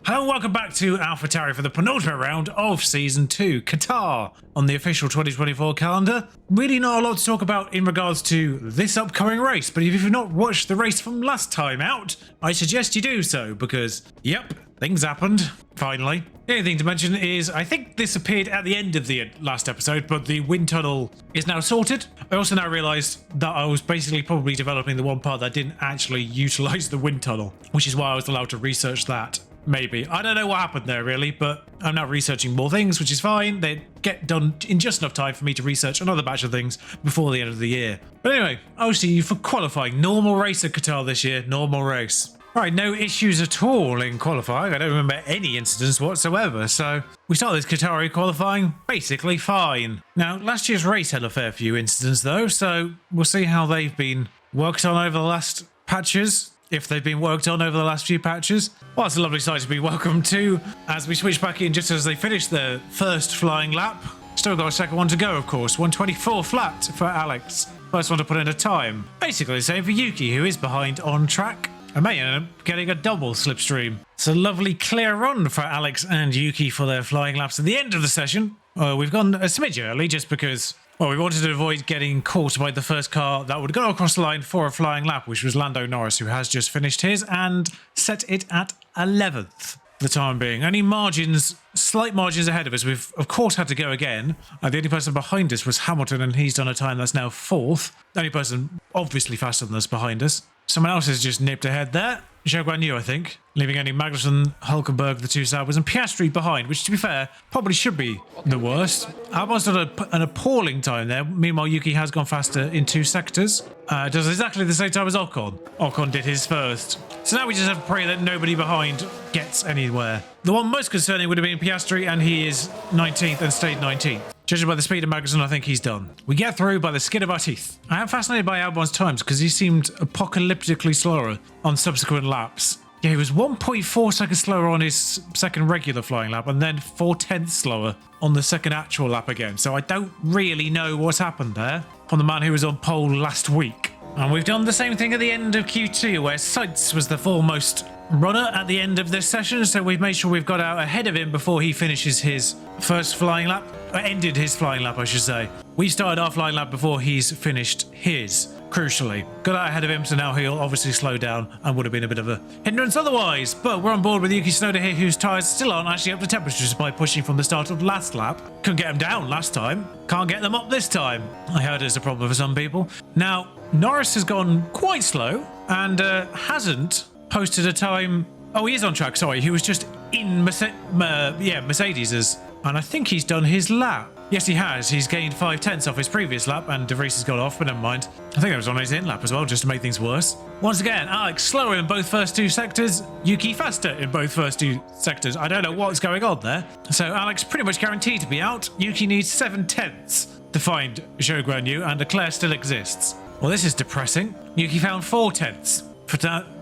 Hello and welcome back to Tauri for the penultimate round of Season 2, Qatar, on the official 2024 calendar. Really not a lot to talk about in regards to this upcoming race, but if you've not watched the race from last time out, I suggest you do so, because, yep, things happened, finally. The only thing to mention is, I think this appeared at the end of the last episode, but the wind tunnel is now sorted. I also now realised that I was basically probably developing the one part that didn't actually utilise the wind tunnel, which is why I was allowed to research that. Maybe. I don't know what happened there really, but I'm now researching more things, which is fine. They get done in just enough time for me to research another batch of things before the end of the year. But anyway, I'll see you for qualifying. Normal race at Qatar this year. Normal race. Alright, no issues at all in qualifying. I don't remember any incidents whatsoever, so we start this Qatari qualifying basically fine. Now, last year's race had a fair few incidents though, so we'll see how they've been worked on over the last patches. If they've been worked on over the last few patches. Well, it's a lovely sight to be welcome to as we switch back in just as they finish their first flying lap. Still got a second one to go, of course. 124 flat for Alex. First one to put in a time. Basically the same for Yuki, who is behind on track and may end up getting a double slipstream. It's a lovely clear run for Alex and Yuki for their flying laps at the end of the session. We've gone a smidge early just because, well, we wanted to avoid getting caught by the first car that would go across the line for a flying lap, which was Lando Norris, who has just finished his and set it at 11th for the time being. Only margins, slight margins ahead of us. We've, of course, had to go again. The only person behind us was Hamilton, and he's done a time that's now 4th. The only person obviously faster than us behind us. Someone else has just nipped ahead there. Zhou Guanyu, I think, leaving only Magnussen, Hulkenberg, the two Saubers, and Piastri behind, which, to be fair, probably should be the worst. Albon's done an appalling time there. Meanwhile, Yuki has gone faster in 2 sectors. Does exactly the same time as Ocon. Ocon did his first. So now we just have to pray that nobody behind gets anywhere. The one most concerning would have been Piastri, and he is 19th and stayed 19th. Judging by the speed of Magnussen, I think he's done. We get through by the skin of our teeth. I am fascinated by Albon's times because he seemed apocalyptically slower on subsequent laps. Yeah, he was 1.4 seconds slower on his second regular flying lap and then 4/10 slower on the second actual lap again. So I don't really know what's happened there from the man who was on pole last week. And we've done the same thing at the end of Q2 where Sainz was the foremost runner at the end of this session, so we've made sure we've got out ahead of him before he finishes his first flying lap, or ended his flying lap I should say. We started our flying lap before he's finished his, crucially. Got out ahead of him, so now he'll obviously slow down and would have been a bit of a hindrance otherwise. But we're on board with Yuki Tsunoda here, whose tyres still aren't actually up to temperatures by pushing from the start of last lap. Couldn't get them down last time, can't get them up this time. I heard it's a problem for some people. Now, Norris has gone quite slow and hasn't posted a time. Oh, he is on track, sorry. He was just in Mercedes's, and I think he's done his lap. Yes, he has. He's gained 5/10 off his previous lap, and De Vries has got off, but never mind. I think that was on his in lap as well, just to make things worse. Once again, Alex slower in both first 2 sectors, Yuki faster in both first 2 sectors. I don't know what's going on there. So Alex pretty much guaranteed to be out. Yuki needs 7/10 to find Zhou Guanyu, and Leclerc still exists. Well, this is depressing. Yuki found 4/10.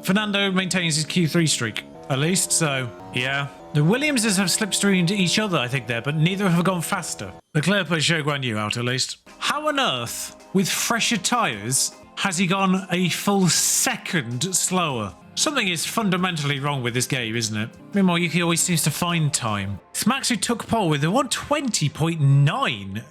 Fernando maintains his Q3 streak, at least, so yeah. The Williamses have slipstreamed each other, I think, there, but neither have gone faster. Leclerc put Zhou Guanyu out, at least. How on earth, with fresher tyres, has he gone a full second slower? Something is fundamentally wrong with this game, isn't it? Meanwhile, Yuki always seems to find time. It's Max who took pole with a 120.9.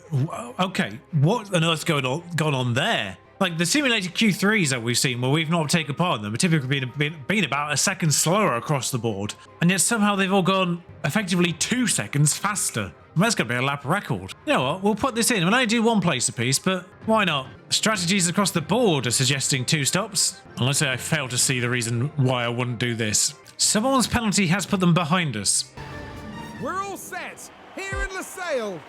Okay, what on earth's gone on there? Like, the simulated Q3s that we've seen, where we've not taken part in them, have typically been about a second slower across the board. And yet somehow they've all gone effectively 2 seconds faster. And that's going to be a lap record. You know what? We'll put this in. We'll only do 1 place apiece, but why not? Strategies across the board are suggesting 2 stops. Unless I fail to see the reason why I wouldn't do this. Someone's penalty has put them behind us. We're all set here in Lusail.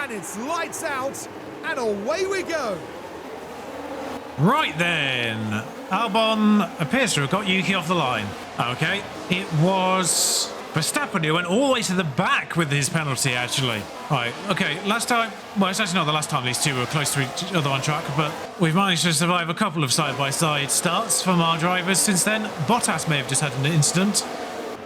And it's lights out, and away we go. Right then, Albon appears to have got Yuki off the line. Okay, it was Verstappen who went all the way to the back with his penalty, actually. Right, okay, last time, well, it's actually not the last time these two were close to each other on track, but we've managed to survive a couple of side-by-side starts from our drivers since then. Bottas may have just had an incident.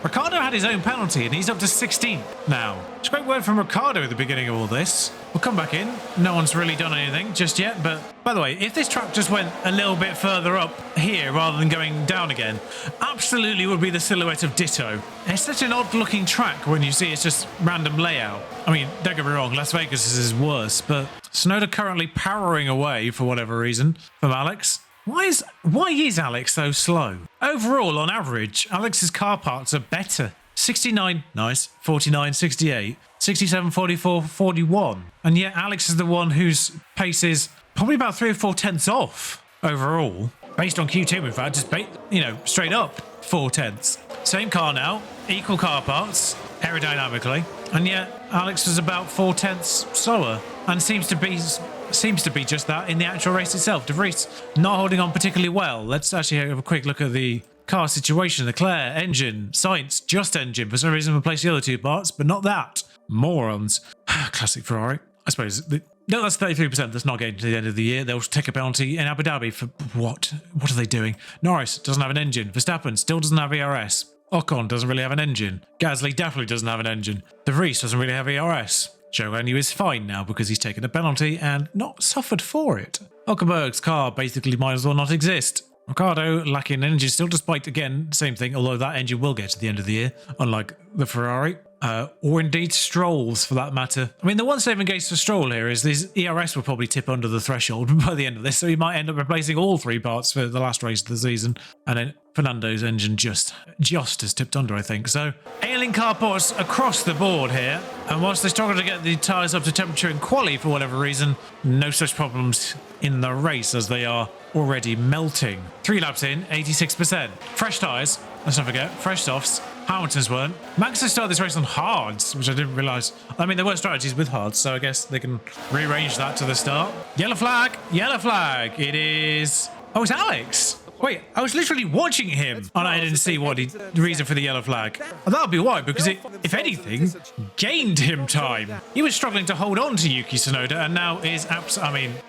Ricciardo had his own penalty and he's up to 16th now. It's a great word from Ricciardo at the beginning of all this. We'll come back in. No one's really done anything just yet, but by the way, if this track just went a little bit further up here rather than going down again, absolutely would be the silhouette of Ditto. It's such an odd looking track when you see it's just random layout. I mean, don't get me wrong, Las Vegas is worse, but Tsunoda currently powering away for whatever reason from Alex. Why is Alex so slow? Overall, on average, Alex's car parts are better. 69, nice, 49, 68, 67, 44, 41. And yet Alex is the one whose pace is probably about 3 or 4 tenths off overall. Based on Q2, in fact, just, straight up 4 tenths. Same car now, equal car parts, aerodynamically. And yet Alex was about 4 tenths slower and seems to be just that in the actual race itself. De Vries not holding on particularly well. Let's actually have a quick look at the car situation. Leclerc, engine, Sainz, just engine. For some reason, replace the other 2 parts, but not that. Morons. Classic Ferrari. I suppose. No, that's 33%. That's not getting to the end of the year. They'll take a penalty in Abu Dhabi for what? What are they doing? Norris doesn't have an engine. Verstappen still doesn't have ERS. Ocon doesn't really have an engine. Gasly definitely doesn't have an engine. De Vries doesn't really have ERS. Zhou Guanyu is fine now because he's taken a penalty and not suffered for it. Hulkenberg's car basically might as well not exist. Ricciardo lacking an engine still, despite, again, same thing, although that engine will get to the end of the year, unlike the Ferrari. Or indeed Stroll's, for that matter. I mean, the one saving case for Stroll here is his ERS will probably tip under the threshold by the end of this, so he might end up replacing all 3 parts for the last race of the season. And then Fernando's engine just has tipped under, I think. So, ailing car parts across the board here. And whilst they struggle to get the tyres up to temperature in quali for whatever reason, no such problems in the race as they are already melting. 3 laps in, 86%. Fresh tyres, let's not forget, fresh softs. Hamilton's weren't. Max has started this race on hards, which I didn't realise. I mean, there were strategies with hards, so I guess they can rearrange that to the start. Yellow flag, yellow flag. It is... Oh, it's Alex. Wait, I was literally watching him and I didn't see the reason for the yellow flag. And that'll be why, because it, if anything, gained him time. He was struggling to hold on to Yuki Tsunoda and now is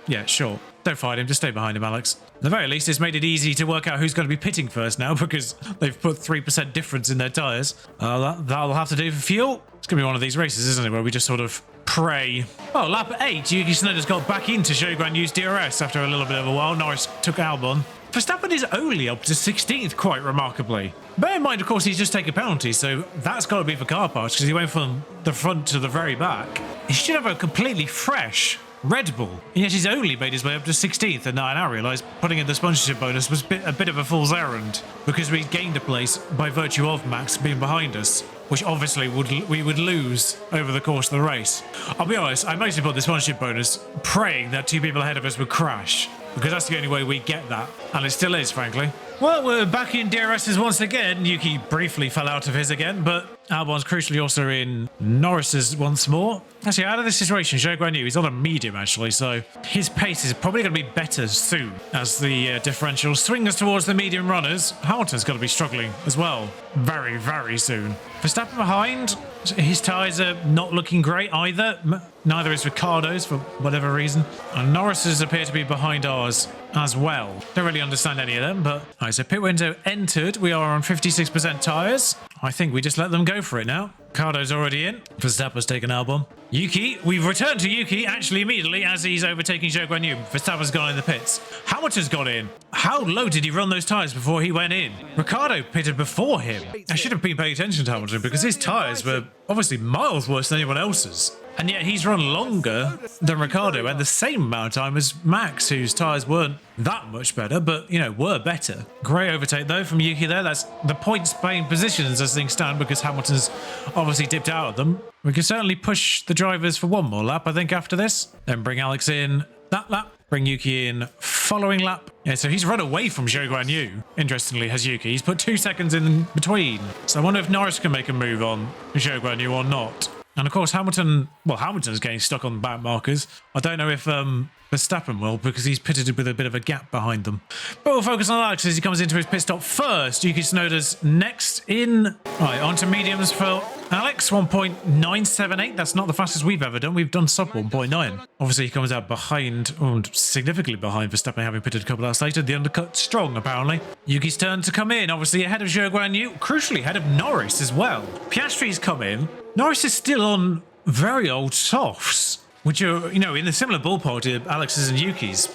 yeah, sure. Don't fight him, just stay behind him, Alex. At the very least, it's made it easy to work out who's going to be pitting first now because they've put 3% difference in their tyres. That'll have to do for fuel. It's going to be one of these races, isn't it, where we just sort of pray. Oh, lap 8, Yuki Tsunoda's got back into Zhou Guanyu's DRS after a little bit of a while. Norris took Albon. Verstappen is only up to 16th, quite remarkably. Bear in mind, of course, he's just taken a penalty, so that's got to be for car parts because he went from the front to the very back. He should have a completely fresh Red Bull, and yet he's only made his way up to 16th, and I now realise putting in the sponsorship bonus was a bit of a fool's errand because we gained a place by virtue of Max being behind us, which obviously we would lose over the course of the race. I'll be honest, I mostly put the sponsorship bonus praying that 2 people ahead of us would crash, because that's the only way we get that, and it still is, frankly. Well, we're back in DRS's once again. Yuki briefly fell out of his again, but Albon's crucially also in Norris's once more. Actually, out of this situation, Zhou Guanyu, he's on a medium, actually, so his pace is probably going to be better soon as the differential swings towards the medium runners. Hamilton's going to be struggling as well very, very soon. Verstappen behind. His tyres are not looking great either. Neither is Ricciardo's for whatever reason. And Norris's appear to be behind ours as well. Don't really understand any of them, but... Alright, so pit window entered. We are on 56% tyres. I think we just let them go for it now. Ricciardo's already in. Verstappen's taken Albon. Yuki, we've returned to Yuki actually immediately as he's overtaking Zhou Guanyu. Verstappen's gone in the pits. Hamilton's got in. How low did he run those tyres before he went in? Ricciardo pitted before him. I should have been paying attention to Hamilton because his tyres were obviously miles worse than anyone else's. And yet he's run longer than Ricciardo and the same amount of time as Max, whose tyres weren't that much better, but, you know, were better. Great overtake, though, from Yuki there. That's the points-paying positions as things stand because Hamilton's obviously dipped out of them. We can certainly push the drivers for one more lap, I think, after this. Then bring Alex in that lap. Bring Yuki in following lap. Yeah, so he's run away from Zhou Guanyu, interestingly, has Yuki. He's put 2 seconds in between. So I wonder if Norris can make a move on Zhou Guanyu or not. And of course, Hamilton's getting stuck on back markers. I don't know if Verstappen will because he's pitted with a bit of a gap behind them. But we'll focus on Alex as he comes into his pit stop first. Yuki Tsunoda's next in. Right, onto mediums for Alex, 1.978. That's not the fastest we've ever done. We've done sub 1.9. Obviously, he comes out behind, significantly behind Verstappen, having pitted a couple hours later. The undercut strong, apparently. Yuki's turn to come in, obviously ahead of Zhou Guanyu. Crucially, ahead of Norris as well. Piastri's come in. Norris is still on very old softs, which are, you know, in a similar ballpark to Alex's and Yuki's.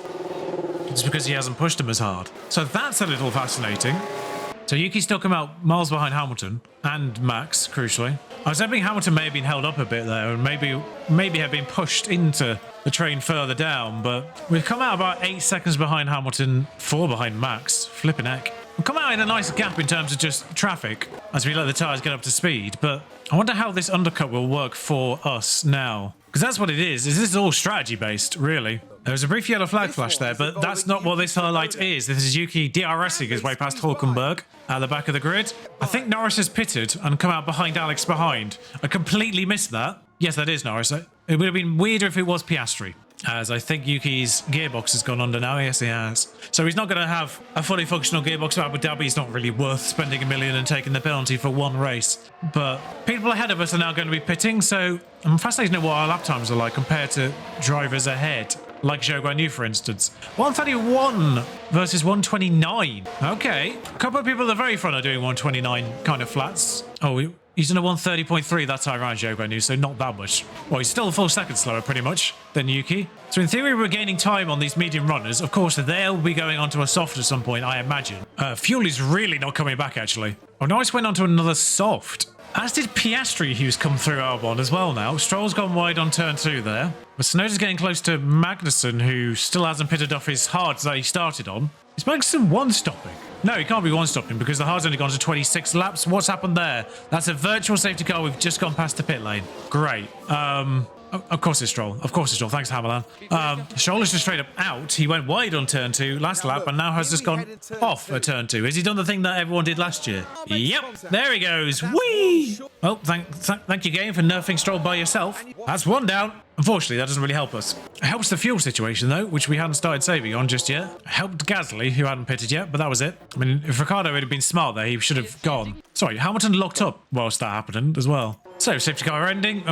It's because he hasn't pushed them as hard. So that's a little fascinating. So Yuki still come out miles behind Hamilton and Max, crucially. I was hoping Hamilton may have been held up a bit there and maybe have been pushed into the train further down, but we've come out about 8 seconds behind Hamilton, 4 behind Max. Flipping heck. We've come out in a nice gap in terms of just traffic as we let the tyres get up to speed, but I wonder how this undercut will work for us now. Because that's what it is. This is all strategy based, really. There was a brief yellow flag flash there, but that's not what this highlight is. This is Yuki DRSing his way past Hulkenberg at the back of the grid. I think Norris has pitted and come out behind Alex behind. I completely missed that. Yes, that is Norris. It would have been weirder if it was Piastri, as I think Yuki's gearbox has gone under now. Yes, he has. So he's not going to have a fully functional gearbox for Abu Dhabi. It's not really worth spending $1 million and taking the penalty for one race. But people ahead of us are now going to be pitting, so I'm fascinated to know what our lap times are like compared to drivers ahead. Like Zhou Guanyu, for instance. 131 versus 129. Okay. A couple of people at the very front are doing 129 kind of flats. Oh, he's in a 130.3 that time around Zhou Guanyu, so not that much. Well, he's still a full second slower, pretty much, than Yuki. So in theory, we're gaining time on these medium runners. Of course, they'll be going onto a soft at some point, I imagine. Fuel is really not coming back, actually. Oh, Norris went onto another soft. As did Piastri, who's come through Albon as well now. Stroll's gone wide on turn 2 there. But Tsunoda's getting close to Magnussen, who still hasn't pitted off his hards that he started on. Is Magnussen one-stopping? No, he can't be one-stopping because the hard's only gone to 26 laps. What's happened there? That's a virtual safety car. We've just gone past the pit lane. Great. Of course it's Stroll. Of course it's Stroll. Thanks, Hammerland. Stroll is just straight up out. He went wide on turn 2 last lap and now has just gone off at turn 2. Has he done the thing that everyone did last year? Yep. There he goes. Whee! Oh, thank you, game, for nerfing Stroll by yourself. That's one down. Unfortunately, that doesn't really help us. It helps the fuel situation, though, which we hadn't started saving on just yet. Helped Gasly, who hadn't pitted yet, but that was it. I mean, if Ricciardo had been smart there, he should have gone. Sorry, Hamilton locked up whilst that happened as well. So, safety car ending.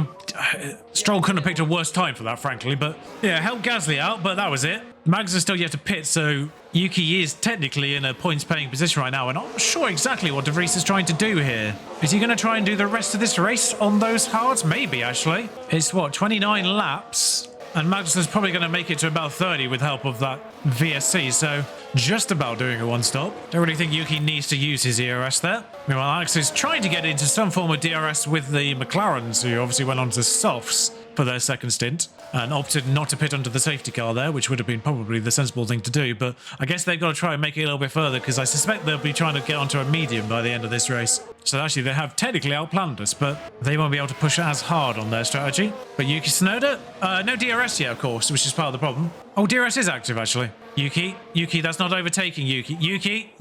Stroll couldn't have picked a worse time for that, frankly, but yeah, helped Gasly out, but that was it. Mags is still yet to pit, so Yuki is technically in a points-paying position right now, and I'm not sure exactly what De Vries is trying to do here. Is he going to try and do the rest of this race on those hards? Maybe, actually. It's, what, 29 laps? And Magnussen's probably going to make it to about 30 with help of that VSC, so just about doing a one-stop. Don't really think Yuki needs to use his ERS there. Meanwhile, Alex is trying to get into some form of DRS with the McLarens, who obviously went on to softs for their second stint and opted not to pit under the safety car there, which would have been probably the sensible thing to do. But I guess they've got to try and make it a little bit further because I suspect they'll be trying to get onto a medium by the end of this race. So actually, they have technically outplanned us, but they won't be able to push as hard on their strategy. But Yuki Tsunoda, no DRS yet, of course, which is part of the problem. Oh, DRS is active, actually. Yuki, that's not overtaking Yuki. Yuki,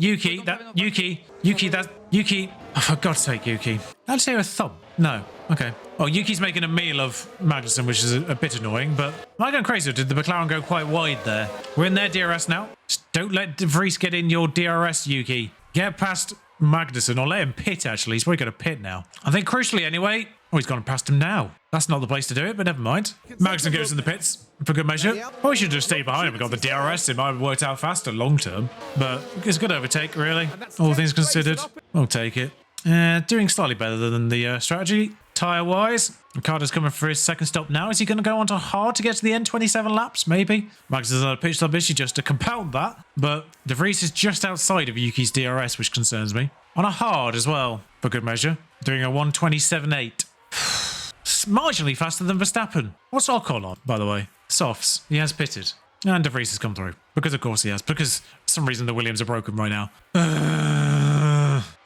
that's Yuki. Oh, for God's sake, Yuki. I'd say a thumb. No. Okay. Oh, Yuki's making a meal of Magnussen, which is a bit annoying, but am I going crazy or did the McLaren go quite wide there? We're in their DRS now. Just don't let De Vries get in your DRS, Yuki. Get past Magnussen, or let him pit, actually. He's probably going to pit now. I think crucially, anyway. Oh, he's gone past him now. That's not the place to do it, but never mind. Magnussen goes in the pits for good measure. Probably should have stayed behind him and got the DRS. It might have worked out faster long term, but it's a good overtake, really. All things considered. We'll take it. Doing slightly better than the strategy. Tyre-wise, Ricciardo's coming for his second stop now. Is he going to go onto hard to get to the end 27 laps? Maybe. Max is on a pit stop issue just to compound that, but De Vries is just outside of Yuki's DRS, which concerns me. On a hard as well, for good measure. Doing a 127.8. Marginally faster than Verstappen. What's Ocon on, by the way? Softs. He has pitted. And De Vries has come through. Because of course he has. Because for some reason the Williams are broken right now.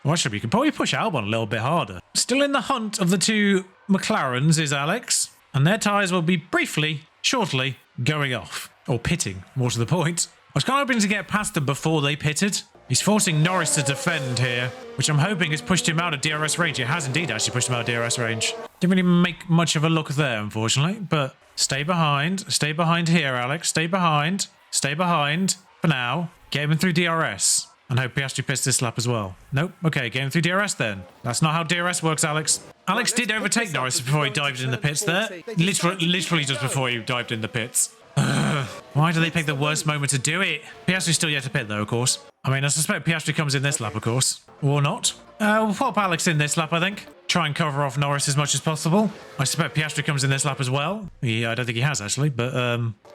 Well, actually, we can probably push Albon a little bit harder. Still in the hunt of the two McLarens is Alex. And their tyres will be briefly, shortly, going off. Or pitting, more to the point. I was kind of hoping to get past them before they pitted. He's forcing Norris to defend here, which I'm hoping has pushed him out of DRS range. It has indeed actually pushed him out of DRS range. Didn't really make much of a look there, unfortunately, but stay behind. Stay behind here, Alex. Stay behind. Stay behind for now. Get him through DRS. and hope Piastri pits this lap as well. Nope. Okay, getting through DRS then. That's not how DRS works, Alex. Alex did overtake Norris before he dived in the pits there. Literally just before he dived in the pits. Why do they pick the worst moment to do it? Piastri's still yet to pit though, of course. I mean, I suspect Piastri comes in this lap, of course. Or not. We'll pop Alex in this lap, I think. Try and cover off Norris as much as possible. I suspect Piastri comes in this lap as well. I don't think he has, actually. But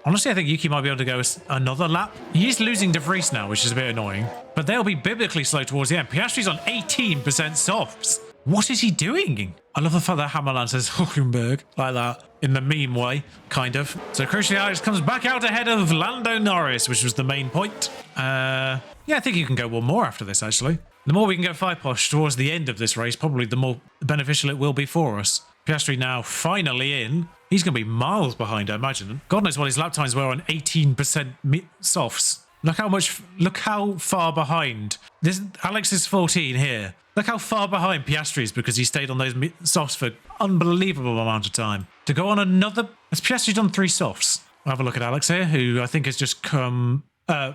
honestly, I think Yuki might be able to go another lap. He is losing De Vries now, which is a bit annoying. But they'll be biblically slow towards the end. Piastri's on 18% softs. What is he doing? I love the fact that Hammerland says Hulkenberg like that in the meme way, kind of. So crucially, Alex comes back out ahead of Lando Norris, which was the main point. Yeah, I think you can go one more after this, actually. The more we can go 5-posh towards the end of this race, probably the more beneficial it will be for us. Piastri now finally in. He's going to be miles behind, I imagine. God knows what his lap times were on 18% softs. Look how far behind. Alex is 14 here. Look how far behind Piastri is because he stayed on those softs for unbelievable amount of time. To go on another... Has Piastri done 3 softs? I'll have a look at Alex here, who I think has just come...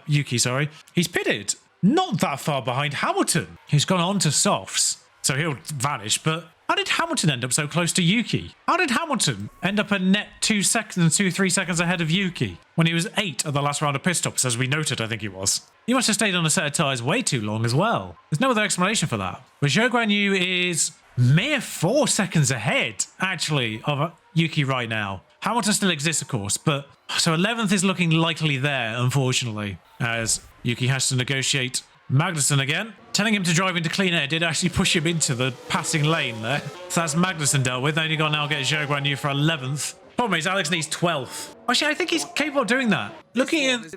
Yuki, sorry. He's pitted. Not that far behind Hamilton, who's gone on to softs. So he'll vanish, but how did Hamilton end up so close to Yuki? How did Hamilton end up a net 3 seconds ahead of Yuki when he was 8 at the last round of pit stops, as we noted, I think he was? He must have stayed on a set of tyres way too long as well. There's no other explanation for that. But Zhou Guanyu is mere 4 seconds ahead, actually, of Yuki right now. Hamilton still exists, of course, but so 11th is looking likely there, unfortunately, as Yuki has to negotiate Magnussen again. Telling him to drive into clean air did actually push him into the passing lane there. So that's Magnussen dealt with. Then you got to now get Zhou Guanyu for 11th. Problem is, Alex needs 12th. Actually, I think he's capable of doing that. Looking at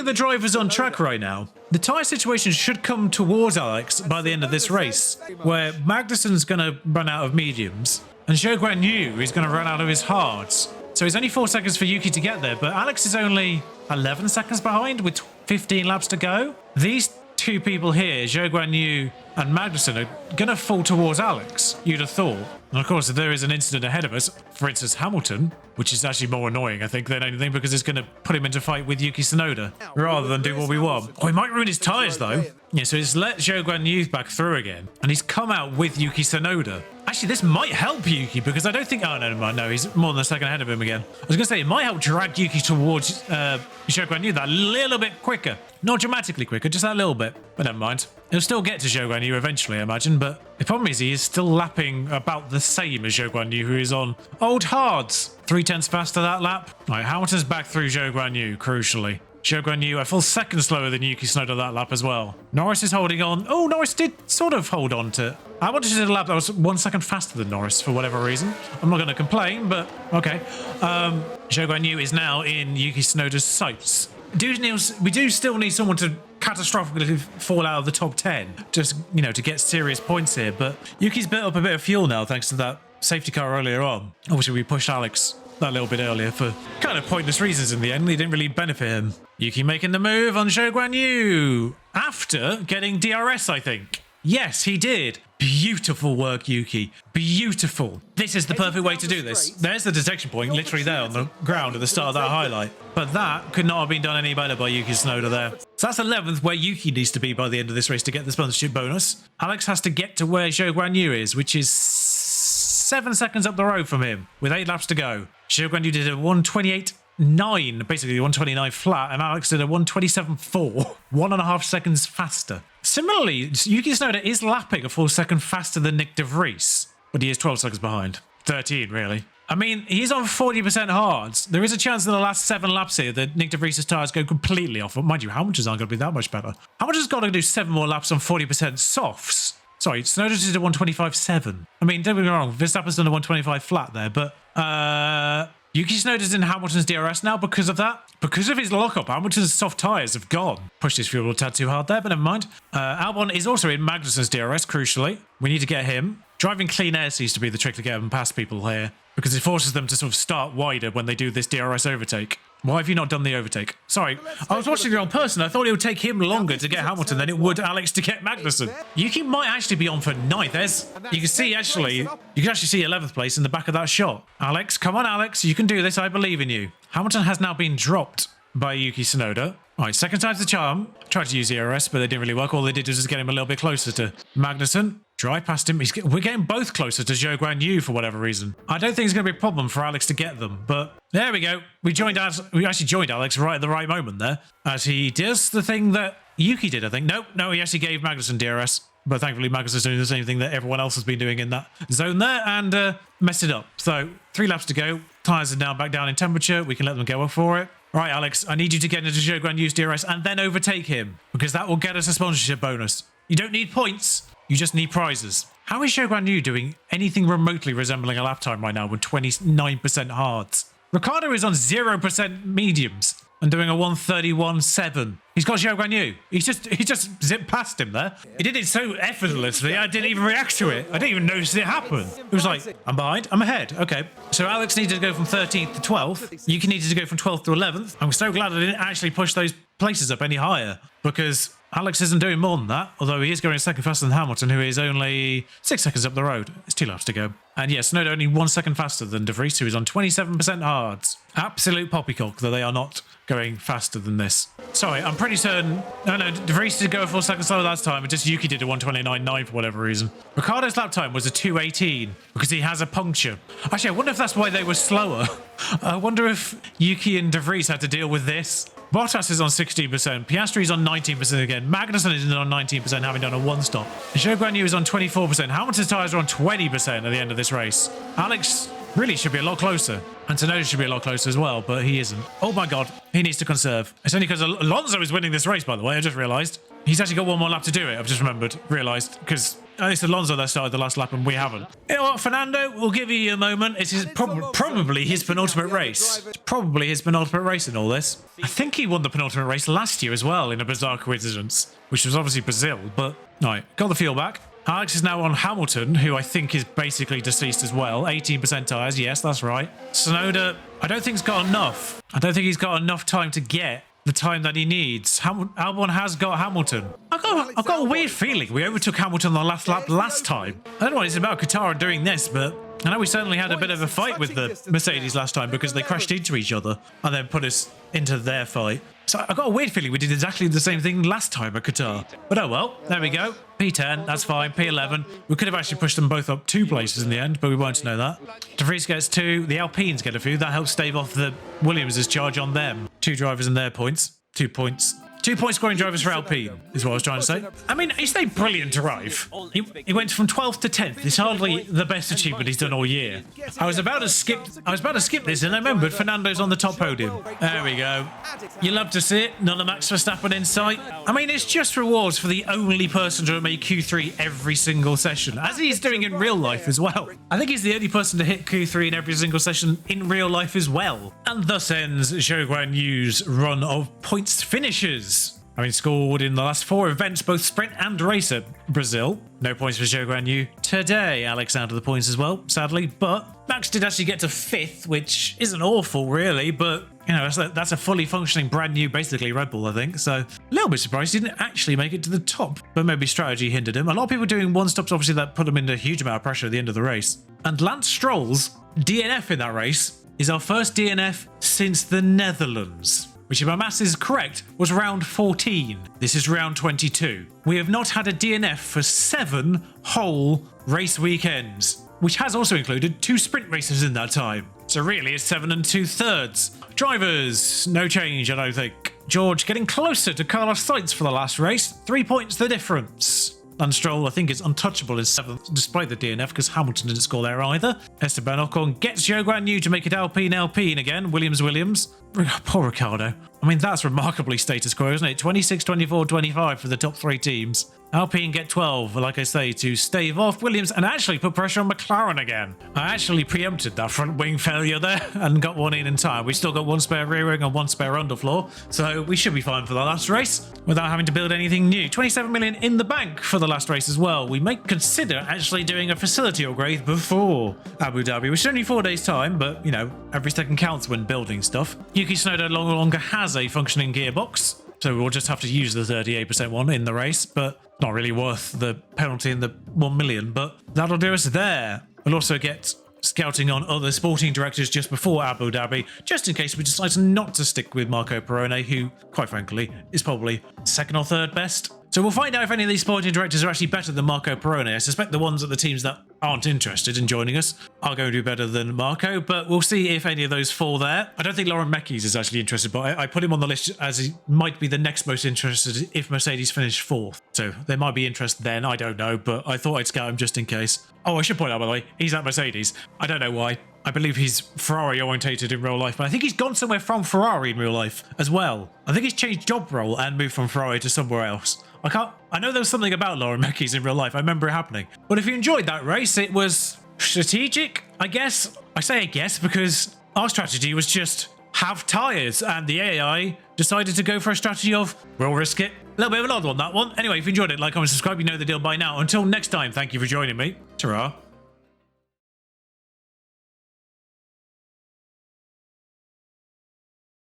the drivers on track right now, the tyre situation should come towards Alex by the end of this race, where Magnussen's going to run out of mediums, and Zhou Guanyu is going to run out of his hards. So it's only 4 seconds for Yuki to get there, but Alex is only 11 seconds behind with 15 laps to go. These two people here, Zhou Guanyu and Magnussen, are going to fall towards Alex, you'd have thought. And of course, if there is an incident ahead of us, for instance, Hamilton, which is actually more annoying, I think, than anything, because it's going to put him into fight with Yuki Tsunoda, rather than do what we want. Oh, he might ruin his tyres, though. Yeah, so he's let Zhou Guanyu back through again, and he's come out with Yuki Tsunoda. Actually, this might help Yuki, because I don't think... Oh, no, never mind. No, he's more than a second ahead of him again. I was going to say, it might help drag Yuki towards Zhou Guanyu that little bit quicker. Not dramatically quicker, just that little bit. But never mind. He'll still get to Zhou Guanyu eventually, I imagine, but the problem is he is still lapping about the same as Zhou Guanyu, who is on old hards. 3/10 faster that lap. All right, Hamilton's back through Zhou Guanyu, crucially. Zhou Guanyu a full second slower than Yuki Tsunoda that lap as well. Norris is holding on. Oh, Norris did sort of hold on to... I wanted to do a lap that was 1 second faster than Norris for whatever reason. I'm not going to complain, but okay. Zhou Guanyu is now in Yuki Tsunoda's sights. We do still need someone to catastrophically fall out of the top 10, just, you know, to get serious points here. But Yuki's built up a bit of fuel now thanks to that safety car earlier on. Obviously, we pushed Alex that little bit earlier for kind of pointless reasons in the end. They didn't really benefit him. Yuki making the move on Zhou Guanyu after getting DRS, I think. Yes, he did. Beautiful work, Yuki. Beautiful. This is the perfect way to do this. There's the detection point, literally there on the ground at the start of that highlight. But that could not have been done any better by Yuki Tsunoda there. So that's 11th, where Yuki needs to be by the end of this race to get the sponsorship bonus. Alex has to get to where Zhou Guanyu is, which is 7 seconds up the road from him, with 8 laps to go. Zhou Guanyu did a 1:28.9, basically 1:29 flat, and Alex did a 1:27.4, 1.5 seconds faster. Similarly, Yuki Tsunoda is lapping a full second faster than Nick De Vries, but he is 12 seconds behind. 13, really. I mean, he's on 40% hards. There is a chance in the last 7 laps here that Nick De Vries' tyres go completely off. But mind you, Hamilton's aren't going to be that much better. Hamilton's got to do 7 more laps on 40% softs. Sorry, Tsunoda did a 1:25.7. I mean, don't get me wrong, Verstappen's done a 1:25 flat there, but Yuki Tsunoda's in Hamilton's DRS now because of that. Because of his lockup, Hamilton's soft tyres have gone. Pushed his fuel a tad too hard there, but never mind. Albon is also in Magnussen's DRS, crucially. We need to get him. Driving clean air seems to be the trick to get him past people here, because it forces them to sort of start wider when they do this DRS overtake. Why have you not done the overtake? Sorry, I was watching the wrong person. I thought it would take him longer to get Hamilton than it would Alex to get Magnussen. Yuki might actually be on for 9th. You can see, actually, you can actually see 11th place in the back of that shot. Alex, come on, Alex. You can do this. I believe in you. Hamilton has now been dropped by Yuki Tsunoda. Right, second time's the charm. Tried to use the ERS, but they didn't really work. All they did was just get him a little bit closer to Magnussen. Drive past him. We're getting both closer to Zhou Guan Yu for whatever reason. I don't think it's going to be a problem for Alex to get them, but there we go. We actually joined Alex right at the right moment there, as he does the thing that Yuki did, I think. No, he actually gave Magnussen DRS. But thankfully, Magnus is doing the same thing that everyone else has been doing in that zone there and messed it up. So 3 laps to go. Tyres are now back down in temperature. We can let them go up for it. Right, Alex, I need you to get into Zhou Guan Yu's DRS and then overtake him because that will get us a sponsorship bonus. You don't need points. You just need prizes. How is Zhou Guan Yu doing anything remotely resembling a lap time right now with 29% hards? Ricardo is on 0% mediums and doing a 1:31.7. He's got Zhou Guan Yu. He just zipped past him there. He did it so effortlessly, I didn't even react to it. I didn't even notice it happen. It was like, I'm behind, I'm ahead. Okay. So Alex needed to go from 13th to 12th. Yuki needed to go from 12th to 11th. I'm so glad I didn't actually push those places up any higher because Alex isn't doing more than that, although he is going a second faster than Hamilton, who is only 6 seconds up the road. It's 2 laps to go. And yes, Tsunoda only 1 second faster than De Vries, who is on 27% hards. Absolute poppycock that they are not going faster than this. Sorry, I'm pretty certain... No, De Vries did go a 4 seconds slower last time, and just Yuki did a 1:29.9 for whatever reason. Ricardo's lap time was a 2:18 because he has a puncture. Actually, I wonder if that's why they were slower. I wonder if Yuki and De Vries had to deal with this. Bottas is on 16%, Piastri's on 19% again, Magnussen is on 19%, having done a 1-stop. Zhou Guan Yu is on 24%, Hamilton's tyres are on 20% at the end of this race. Alex really should be a lot closer, and Tsunoda should be a lot closer as well, but he isn't. Oh my god, he needs to conserve. It's only because Alonso is winning this race, by the way, I just realised. He's actually got 1 more lap to do it, I've just realised, because at least Alonso that started the last lap and we haven't. You know what, Fernando, we'll give you a moment. It's probably his penultimate race. It's probably his penultimate race in all this. I think he won the penultimate race last year as well in a bizarre coincidence, which was obviously Brazil, but... Alright, got the fuel back. Alex is now on Hamilton, who I think is basically deceased as well. 18% tyres, yes, that's right. Tsunoda, I don't think he's got enough. I don't think he's got enough time to get the time that he needs. Albon has got Hamilton. I've got a weird feeling we overtook Hamilton on the last lap last time. I don't know what it's about Qatar doing this, but I know we certainly had a bit of a fight with the Mercedes last time because they crashed into each other and then put us into their fight. So I got a weird feeling we did exactly the same thing last time at Qatar. But oh well, there we go. P10, that's fine. P11. We could have actually pushed them both up 2 places in the end, but we won't know that. De Vries gets 2. The Alpines get a few. That helps stave off the Williams' charge on them. 2 drivers and their points. 2 points. 2-point scoring drivers for Alpine, is what I was trying to say. I mean, it's a brilliant drive. He went from 12th to 10th. It's hardly the best achievement he's done all year. I was about to skip this, and I remembered Fernando's on the top podium. There we go. You love to see it. None of Max Verstappen in sight. I mean, it's just rewards for the only person to make Q3 every single session, as he's doing in real life as well. I think he's the only person to hit Q3 in every single session in real life as well. And thus ends Zhou Guan Yu's run of points finishes. I mean, scored in the last 4 events, both sprint and race at Brazil. No points for Zhou Guan Yu today. Alex out of the points as well, sadly. But Max did actually get to 5th, which isn't awful, really. But, you know, that's a fully functioning, brand new, basically, Red Bull, I think. So, a little bit surprised he didn't actually make it to the top. But maybe strategy hindered him. A lot of people doing 1-stops, obviously, that put him into a huge amount of pressure at the end of the race. And Lance Stroll's DNF in that race is our first DNF since the Netherlands, which if my maths is correct, was round 14. This is round 22. We have not had a DNF for 7 whole race weekends, which has also included 2 sprint races in that time. So really it's 7 2/3. Drivers, no change, I don't think. George getting closer to Carlos Sainz for the last race. 3 points the difference. And Stroll, I think, is untouchable in 7th, despite the DNF, because Hamilton didn't score there either. Esteban Ocon gets Zhou Guan Yu to make it Alpine again. Williams. Poor Ricardo. I mean, that's remarkably status quo, isn't it? 26, 24, 25 for the top 3 teams. Alpine get 12, like I say, to stave off Williams and actually put pressure on McLaren again. I actually preempted that front wing failure there and got one in time. We still got 1 spare rear wing and 1 spare underfloor, so we should be fine for the last race without having to build anything new. 27 million in the bank for the last race as well. We might consider actually doing a facility upgrade before Abu Dhabi, which is only 4 days' time, but, you know, every second counts when building stuff. Yuki Tsunoda no longer has a functioning gearbox, so we'll just have to use the 38% one in the race, but not really worth the penalty in the 1 million, but that'll do us there. We'll also get scouting on other sporting directors just before Abu Dhabi, just in case we decide not to stick with Marco Perrone, who, quite frankly, is probably second or third best. So we'll find out if any of these sporting directors are actually better than Marco Perrone. I suspect the ones at the teams that aren't interested in joining us are going to do better than Marco, but we'll see if any of those fall there. I don't think Lauren Mekies is actually interested, but I put him on the list as he might be the next most interested if Mercedes finish fourth. So there might be interest then, I don't know, but I thought I'd scout him just in case. Oh, I should point out, by the way, he's at Mercedes. I don't know why. I believe he's Ferrari orientated in real life, but I think he's gone somewhere from Ferrari in real life as well. I think he's changed job role and moved from Ferrari to somewhere else. I know there was something about Lauren Mekies in real life. I remember it happening. But if you enjoyed that race, it was strategic, I guess. I say I guess because our strategy was just have tyres, and the AI decided to go for a strategy of we'll risk it. A little bit of an odd one, that one. Anyway, if you enjoyed it, like, comment, subscribe. You know the deal by now. Until next time, thank you for joining me. Ta-ra.